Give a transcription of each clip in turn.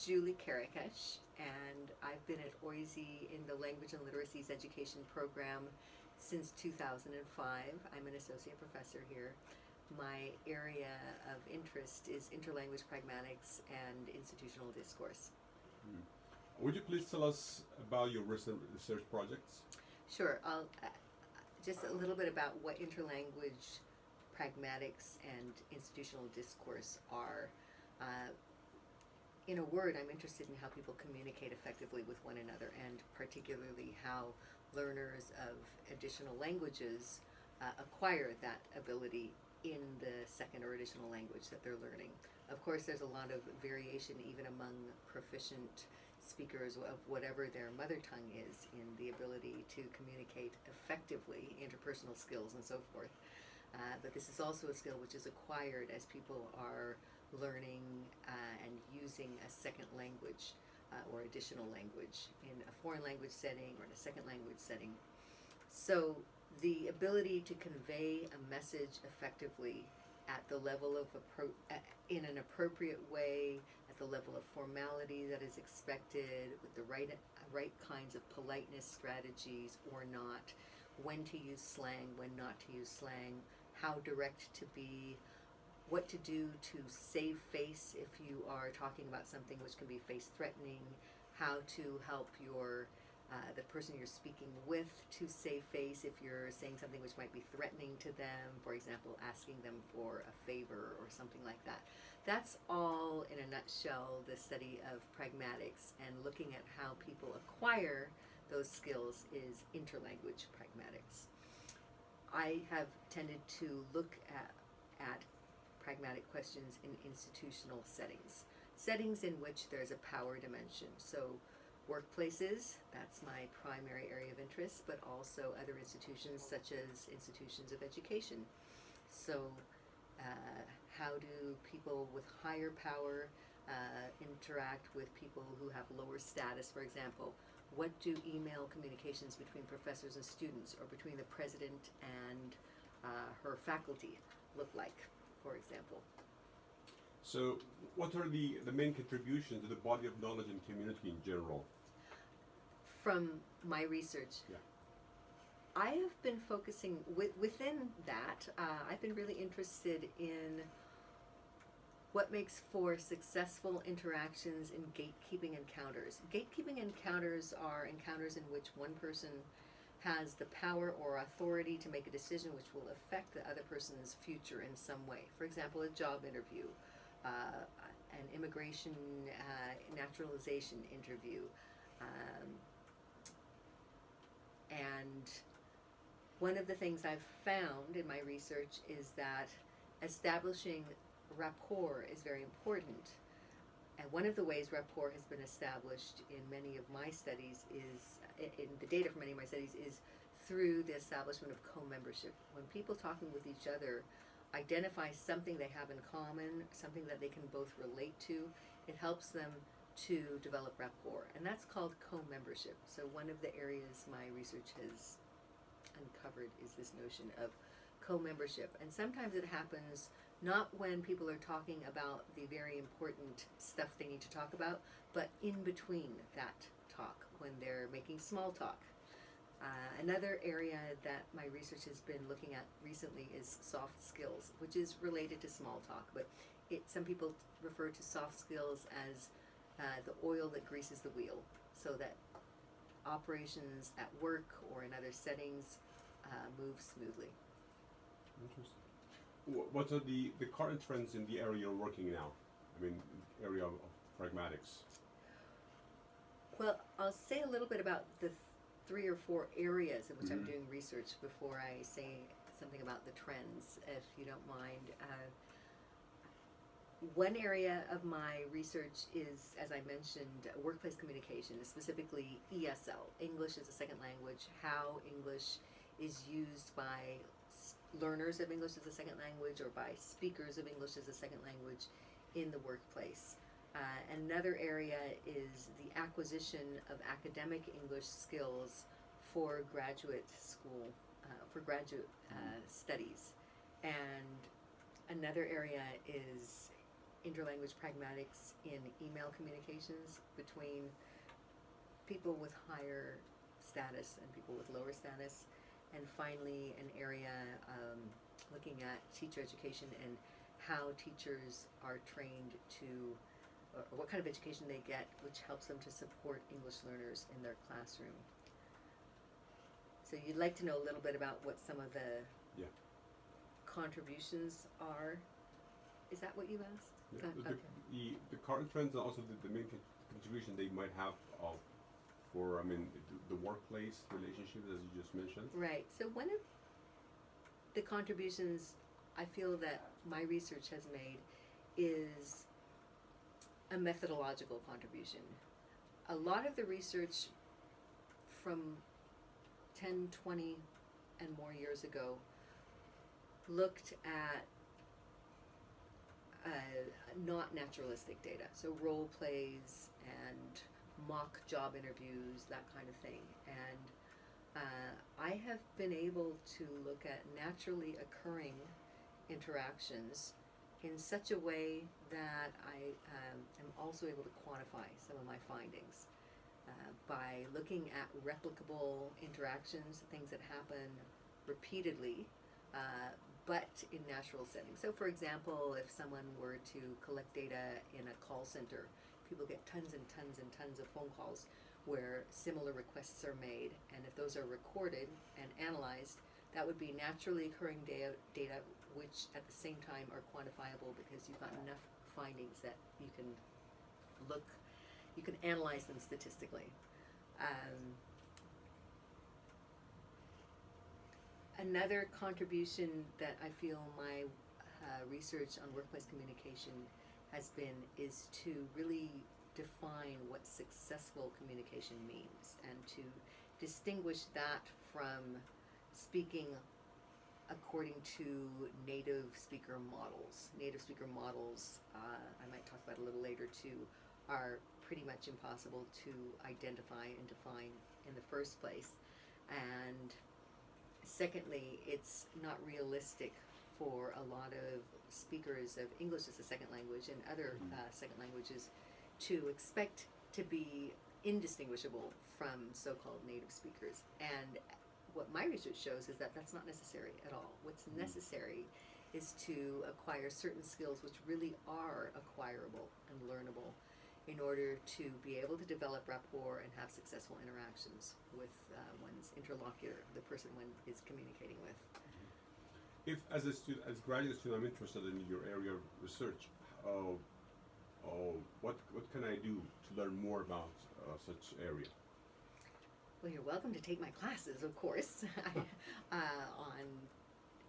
Julie Kerekes, and I've been at OISE in the Language and Literacies Education Program since 2005. I'm an associate professor here. My area of interest is interlanguage pragmatics and institutional discourse. Would you please tell us about your recent research projects? Sure, I'll just a little bit about what interlanguage pragmatics and institutional discourse are. In a word, I'm interested in how people communicate effectively with one another, and particularly how learners of additional languages acquire that ability in the second or additional language that they're learning. Of course, there's a lot of variation even among proficient speakers of whatever their mother tongue is in the ability to communicate effectively, interpersonal skills and so forth. But this is also a skill which is acquired as people are learning and using a second language or additional language in a foreign language setting or in a second language setting. So the ability to convey a message effectively at the level of in an appropriate way, at the level of formality that is expected, with the right kinds of politeness strategies or not, when to use slang, when not to use slang, how direct to be, what to do to save face if you are talking about something which can be face threatening, how to help the person you're speaking with to save face if you're saying something which might be threatening to them, for example, asking them for a favor or something like that. That's all, in a nutshell, the study of pragmatics, and looking at how people acquire those skills is interlanguage pragmatics. I have tended to look at pragmatic questions in institutional settings in which there's a power dimension. So workplaces, that's my primary area of interest, but also other institutions such as institutions of education. So how do people with higher power interact with people who have lower status, for example? What do email communications between professors and students, or between the president and her faculty look like, for example? So what are the main contributions to the body of knowledge and community in general? From my research, Yeah. I have been focusing within that. I've been really interested in what makes for successful interactions in gatekeeping encounters. Gatekeeping encounters are encounters in which one person has the power or authority to make a decision which will affect the other person's future in some way. For example, a job interview, an immigration naturalization interview. And one of the things I've found in my research is that establishing rapport is very important. And one of the ways rapport has been established in many of my studies in the data from many of my studies, is through the establishment of co-membership. When people talking with each other identify something they have in common, something that they can both relate to, it helps them to develop rapport. And that's called co-membership. So one of the areas my research has uncovered is this notion of co-membership. And sometimes it happens not when people are talking about the very important stuff they need to talk about, but in between that talk, when they're making small talk. Another area that my research has been looking at recently is soft skills, which is related to small talk, but some people refer to soft skills as the oil that greases the wheel, so that operations at work or in other settings move smoothly. Interesting. What are the current trends in the area you're working now? I mean, area of pragmatics. Well, I'll say a little bit about the 3 or 4 areas in which I'm doing research before I say something about the trends, if you don't mind. One area of my research is, as I mentioned, workplace communication, specifically ESL, English as a second language, how English is used by learners of English as a second language or by speakers of English as a second language in the workplace. Another area is the acquisition of academic English skills for graduate school, for graduate studies. And another area is interlanguage pragmatics in email communications between people with higher status and people with lower status. And finally, an area looking at teacher education and how teachers are trained to, or what kind of education they get, which helps them to support English learners in their classroom. So you'd like to know a little bit about what some of the Yeah. contributions are? Is that what you asked? Yeah. Okay. The current trends and also the main contribution they might have for, I mean, the workplace relationships, as you just mentioned. Right. So one of the contributions I feel that my research has made is a methodological contribution. A lot of the research from 10, 20, and more years ago looked at not naturalistic data, so role plays and mock job interviews, that kind of thing. And I have been able to look at naturally occurring interactions in such a way that I am also able to quantify some of my findings by looking at replicable interactions, things that happen repeatedly, but in natural settings. So for example, if someone were to collect data in a call center, people get tons and tons and tons of phone calls where similar requests are made, and if those are recorded and analyzed, that would be naturally occurring data which at the same time are quantifiable because you've got enough findings that you can analyze them statistically. Another contribution that I feel my research on workplace communication has been is to really define what successful communication means and to distinguish that from speaking according to native speaker models. Native speaker models, I might talk about a little later too, are pretty much impossible to identify and define in the first place. And secondly, it's not realistic for a lot of speakers of English as a second language and other second languages to expect to be indistinguishable from so-called native speakers. And what my research shows is that that's not necessary at all. What's necessary is to acquire certain skills which really are acquirable and learnable in order to be able to develop rapport and have successful interactions with one's interlocutor, the person one is communicating with. If, as a student, as graduate student, I'm interested in your area of research, what can I do to learn more about such area? Well, you're welcome to take my classes, of course, on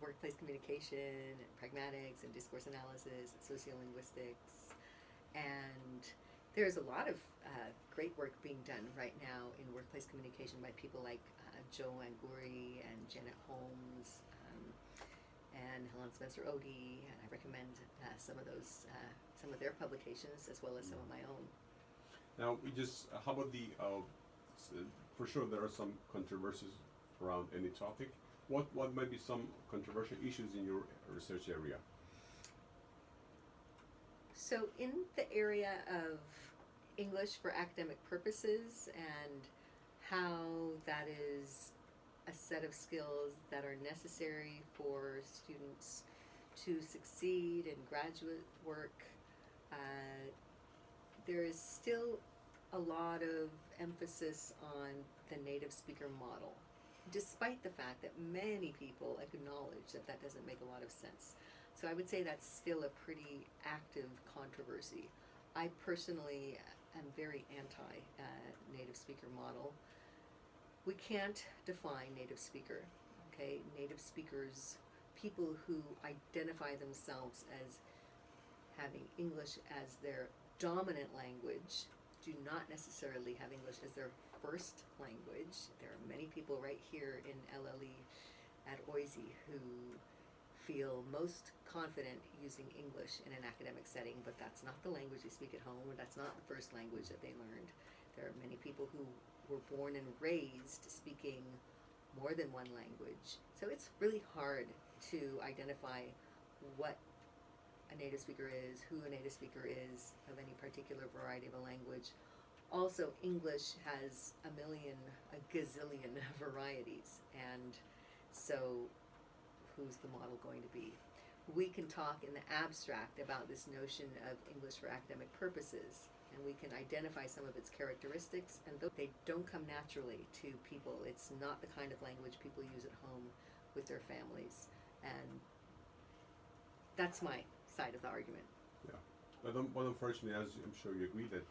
workplace communication, and pragmatics, and discourse analysis, and sociolinguistics. And there's a lot of great work being done right now in workplace communication by people like Joe Anguri and Janet Holmes and Helen Spencer Odie. And I recommend some of those, some of their publications as well as some of my own. Now, how about for sure there are some controversies around any topic. What might be some controversial issues in your research area? So in the area of English for academic purposes and how that is a set of skills that are necessary for students to succeed in graduate work, there is still a lot of emphasis on the native speaker model, despite the fact that many people acknowledge that that doesn't make a lot of sense. So I would say that's still a pretty active controversy. I personally am very anti-native speaker model. We can't define native speaker, okay? Native speakers, people who identify themselves as having English as their dominant language, do not necessarily have English as their first language. There are many people right here in LLE at OISE who feel most confident using English in an academic setting, but that's not the language they speak at home, or that's not the first language that they learned. There are many people who were born and raised speaking more than one language. So it's really hard to identify what a native speaker is, who a native speaker is of any particular variety of a language. Also, English has a gazillion varieties, and so who's the model going to be? We can talk in the abstract about this notion of English for academic purposes, and we can identify some of its characteristics, and though they don't come naturally to people, it's not the kind of language people use at home with their families, and that's my side of the argument. Yeah, but unfortunately, as I'm sure you agree that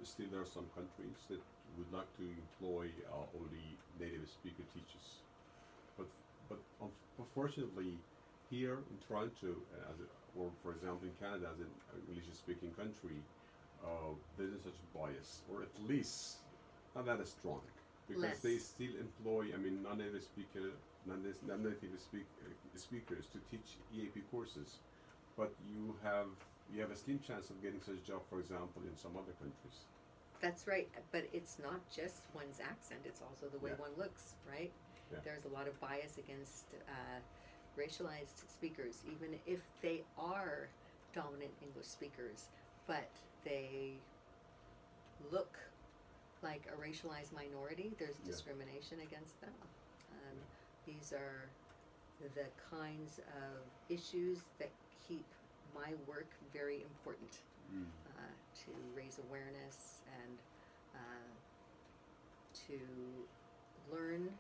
still there are some countries that would like to employ only native speaker teachers. But unfortunately, here in Toronto, or for example in Canada, as an English-speaking country, there isn't such bias, or at least not that strong, because Less. they still employ, non-native speakers to teach EAP courses, but you have a slim chance of getting such a job, for example, in some other countries. That's right, but it's not just one's accent, it's also the way Yeah. one looks, right? Yeah. There's a lot of bias against racialized speakers, even if they are dominant English speakers, but they look like a racialized minority. There's Yeah. discrimination against them. These are the kinds of issues that keep my work very important, to raise awareness and to learn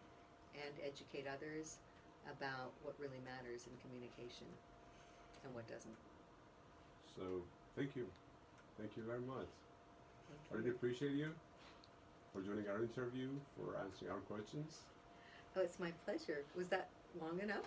and educate others about what really matters in communication and what doesn't. So thank you very much. Thank I really appreciate you for joining our interview, for answering our questions. Oh, it's my pleasure. Was that long enough?